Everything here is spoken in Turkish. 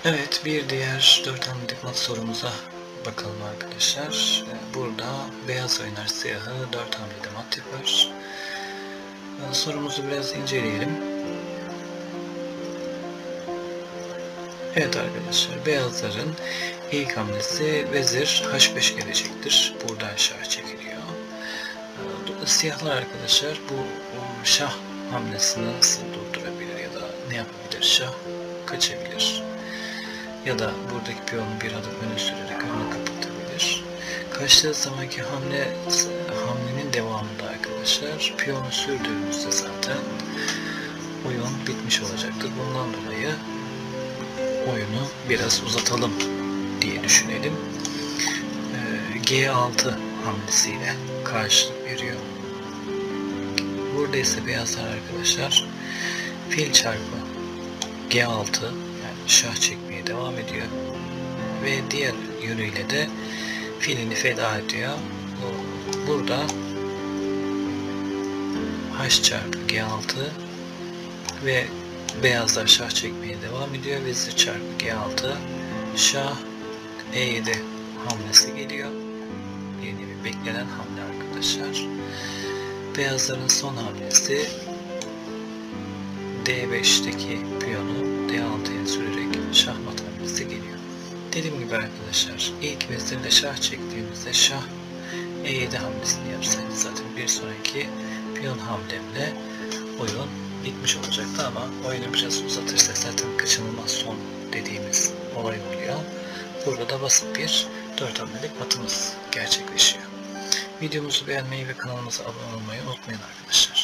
Evet, bir diğer 4 hamlelik mat sorumuza bakalım arkadaşlar. Burada beyaz oynar siyahı 4 hamlede mat yapar. Sorumuzu biraz inceleyelim. Evet arkadaşlar, beyazların ilk hamlesi vezir H5 gelecektir. Buradan şah çekiliyor. Siyahlar arkadaşlar bu şah hamlesini nasıl durdurabilir ya da ne yapabilir? Şah kaçabilir. Ya da buradaki piyonu bir adım öne sürerek önünü kapatabilir. Kaçtığı zamanki hamlenin devamında arkadaşlar piyonu sürdüğümüzde zaten oyun bitmiş olacaktır. Bundan dolayı oyunu biraz uzatalım diye düşünelim. G6 hamlesiyle karşılık veriyor. Burada ise beyazlar arkadaşlar fil çarpı G6 yani şah çekmeye devam ediyor ve diğer yönüyle de filini feda ediyor. Burada H çarpı G6 ve beyazlar şah çekmeye devam ediyor. Vezir çarpı G6 şah E7 hamlesi geliyor. Yeni bir beklenen hamle arkadaşlar. Beyazların son hamlesi D5'teki piyonu D6'ya sürerek şahmat hamlesi geliyor. Dediğim gibi arkadaşlar ilk vezirle şah çektiğimizde şah E7 hamlesini yapsaydı zaten bir sonraki piyon hamlemle oyun bitmiş olacaktı ama oyunu biraz uzatırsak zaten kaçınılmaz son dediğimiz olay oluyor. Burada da basit bir 4 hamlelik matımız gerçekleşiyor. Videomuzu beğenmeyi ve kanalımıza abone olmayı unutmayın arkadaşlar.